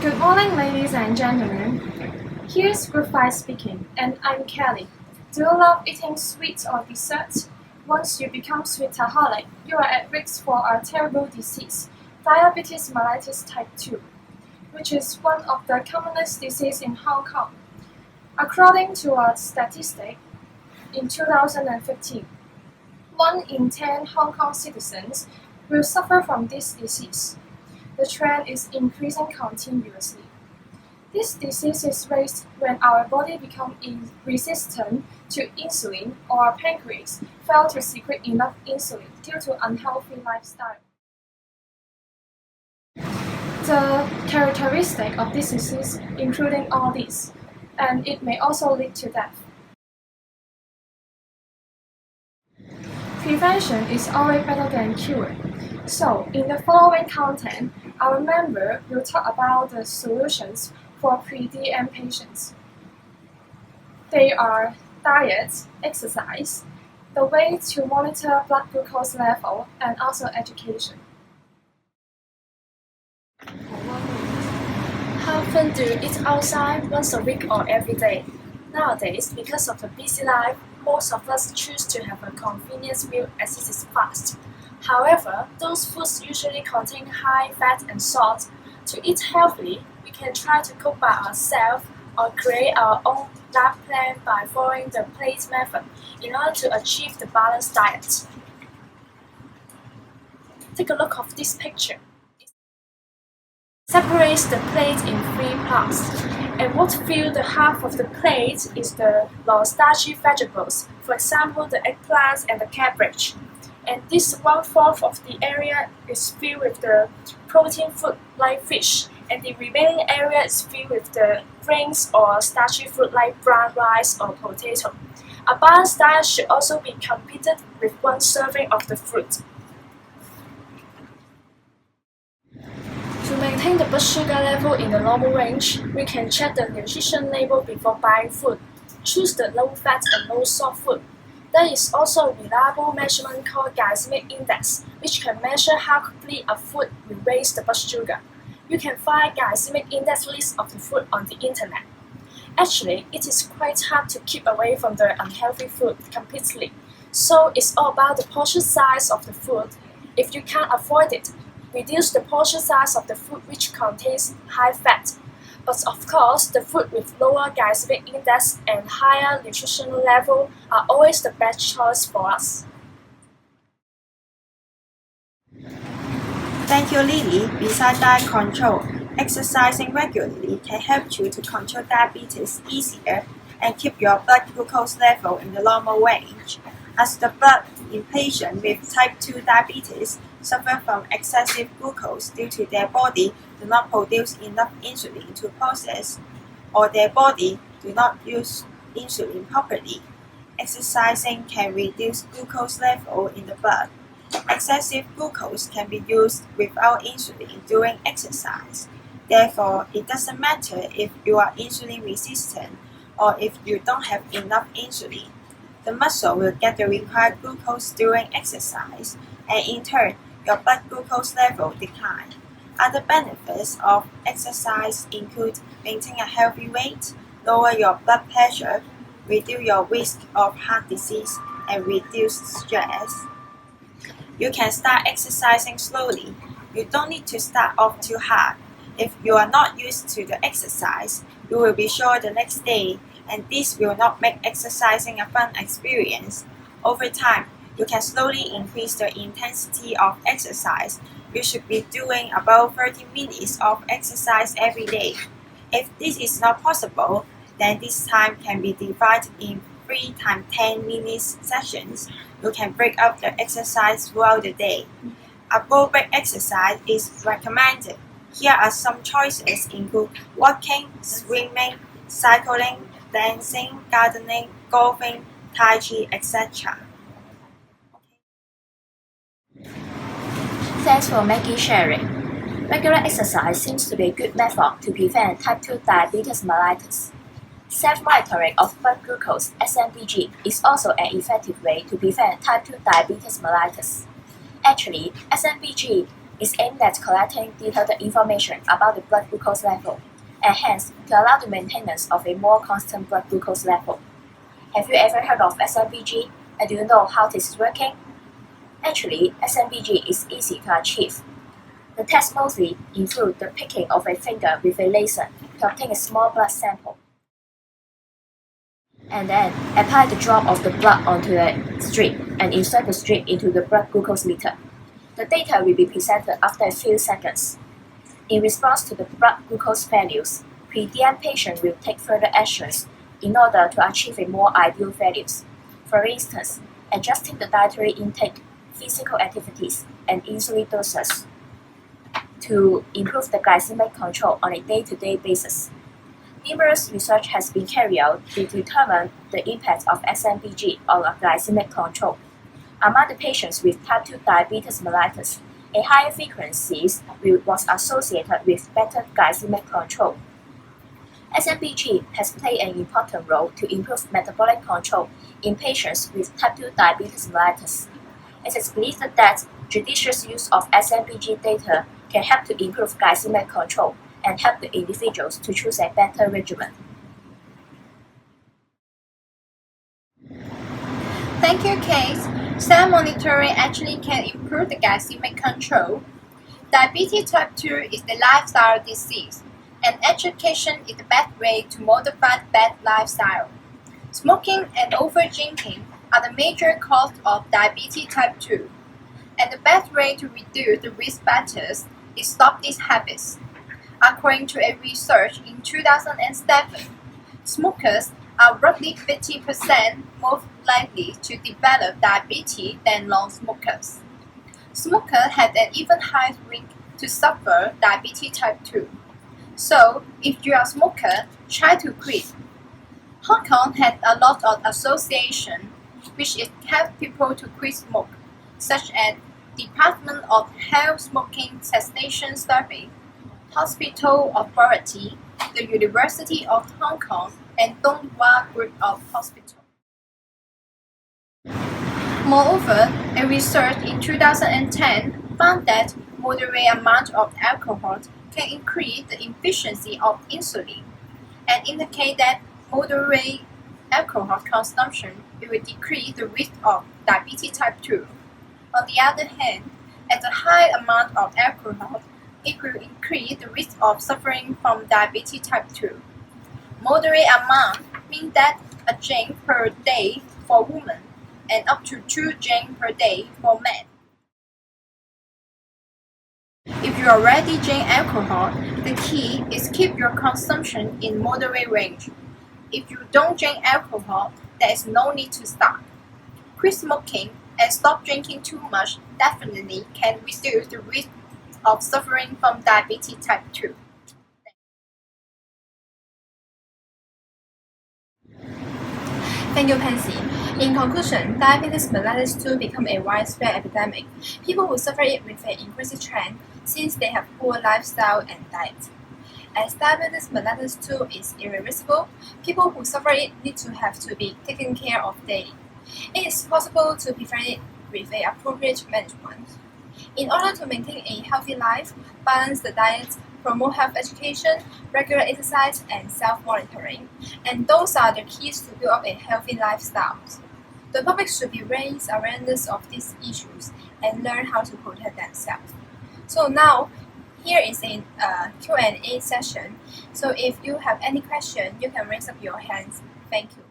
Good morning, ladies and gentlemen. Here's Group 5 speaking, and I'm Kelly. Do you love eating sweets or desserts? Once you become sweetaholic, you are at risk for a terrible disease, diabetes mellitus type 2, which is one of the commonest diseases in Hong Kong. According to a statistic, in 2015, 1 in 10 Hong Kong citizens will suffer from this disease. The trend is increasing continuously. This disease is raised when our body becomes resistant to insulin or our pancreas fail to secrete enough insulin due to unhealthy lifestyle. The characteristic of this disease including all these, and it may also lead to death. Prevention is always better than cure. So, in the following content, our member will talk about the solutions for pre-DM patients. They are diet, exercise, the way to monitor blood glucose level, and also education. How often do you eat outside? Once a week or every day? Nowadays, because of the busy life, most of us choose to have a convenience meal as it is fast. However, those foods usually contain high fat and salt. To eat healthily, we can try to cook by ourselves or create our own diet plan by following the plate method in order to achieve the balanced diet. Take a look of this picture. It separates the plate in 3 parts, and what fill the half of the plate is the non-starchy vegetables, for example the eggplants and the cabbage. And this 1/4 of the area is filled with the protein food like fish, and the remaining area is filled with the grains or starchy food like brown rice or potato. A balanced diet should also be completed with 1 serving of the fruit. To maintain the blood sugar level in the normal range, we can check the nutrition label before buying food. Choose the low-fat and low-salt food. There is also a reliable measurement called glycemic index, which can measure how quickly a food will raise the blood sugar. You can find glycemic index list of the food on the internet. Actually, it is quite hard to keep away from the unhealthy food completely, so it's all about the portion size of the food. If you can't afford it, reduce the portion size of the food which contains high fat. But of course, the food with lower glycemic index and higher nutritional level are always the best choice for us. Thank you, Lily. Besides diet control, exercising regularly can help you to control diabetes easier and keep your blood glucose level in the normal range. As the blood in patients with type 2 diabetes suffer from excessive glucose due to their body do not produce enough insulin to process, or their body do not use insulin properly. Exercising can reduce glucose level in the blood. Excessive glucose can be used without insulin during exercise. Therefore, it doesn't matter if you are insulin resistant or if you don't have enough insulin. The muscle will get the required glucose during exercise, and in turn, your blood glucose level decline. Other benefits of exercise include maintaining a healthy weight, lower your blood pressure, reduce your risk of heart disease, and reduce stress. You can start exercising slowly. You don't need to start off too hard. If you are not used to the exercise, you will be sore the next day, and this will not make exercising a fun experience. Over time, you can slowly increase the intensity of exercise. You should be doing about 30 minutes of exercise every day. If this is not possible, then this time can be divided in 3 times 10 minutes sessions. You can break up the exercise throughout the day. Aerobic exercise is recommended. Here are some choices include walking, swimming, cycling, dancing, gardening, golfing, tai chi, etc. Thanks for making sharing. Regular exercise seems to be a good method to prevent type 2 diabetes mellitus. Self-monitoring of blood glucose (SMBG) is also an effective way to prevent type 2 diabetes mellitus. Actually, SMBG is aimed at collecting detailed information about the blood glucose level, and hence to allow the maintenance of a more constant blood glucose level. Have you ever heard of SMBG, and do you know how this is working? Actually, SMBG is easy to achieve. The test mostly include the pricking of a finger with a laser to obtain a small blood sample, and then apply the drop of the blood onto a strip and insert the strip into the blood glucose meter. The data will be presented after a few seconds. In response to the blood glucose values, pre-DM patient will take further actions in order to achieve a more ideal values. For instance, adjusting the dietary intake, physical activities, and insulin doses to improve the glycemic control on a day-to-day basis. Numerous research has been carried out to determine the impact of SMBG on glycemic control. Among the patients with type 2 diabetes mellitus, a higher frequency was associated with better glycemic control. SMBG has played an important role to improve metabolic control in patients with type 2 diabetes mellitus. It is believed that judicious use of SMBG data can help to improve glycemic control and help the individuals to choose a better regimen. Thank you, Kate. Cell monitoring actually can improve the glycemic control. Diabetes type 2 is the lifestyle disease, and education is the best way to modify the bad lifestyle. Smoking and overdrinking are the major causes of diabetes type 2, and the best way to reduce the risk factors is stop these habits. According to a research in 2007, smokers are roughly 50% more likely to develop diabetes than non-smokers. Smokers have an even higher risk to suffer diabetes type 2. So, if you are a smoker, try to quit. Hong Kong has a lot of associations which help people to quit smoke, such as Department of Health Smoking Cessation Survey, Hospital Authority, the University of Hong Kong, and Dong Hua Group of Hospitals. Moreover, a research in 2010 found that moderate amount of alcohol can increase the efficiency of insulin, and indicate that moderate alcohol consumption will decrease the risk of diabetes type 2. On the other hand, at a high amount of alcohol, it will increase the risk of suffering from diabetes type 2. Moderate amount means that a drink per day for women and up to 2 drinks per day for men. If you already drink alcohol, the key is keep your consumption in moderate range. If you don't drink alcohol, there is no need to stop. Quit smoking and stop drinking too much definitely can reduce the risk of suffering from diabetes type 2. Thank you, Pansy. In conclusion, diabetes mellitus 2 become a widespread epidemic. People who suffer it with an increasing trend since they have poor lifestyle and diet. As diabetes mellitus 2 is irreversible, people who suffer it need to have to be taken care of daily. It is possible to prevent it with an appropriate management. In order to maintain a healthy life, balance the diet, promote health education, regular exercise, and self-monitoring. And those are the keys to build up a healthy lifestyle. The public should be raised awareness of these issues and learn how to protect themselves. So now, here is a Q&A session. So if you have any question, you can raise up your hands. Thank you.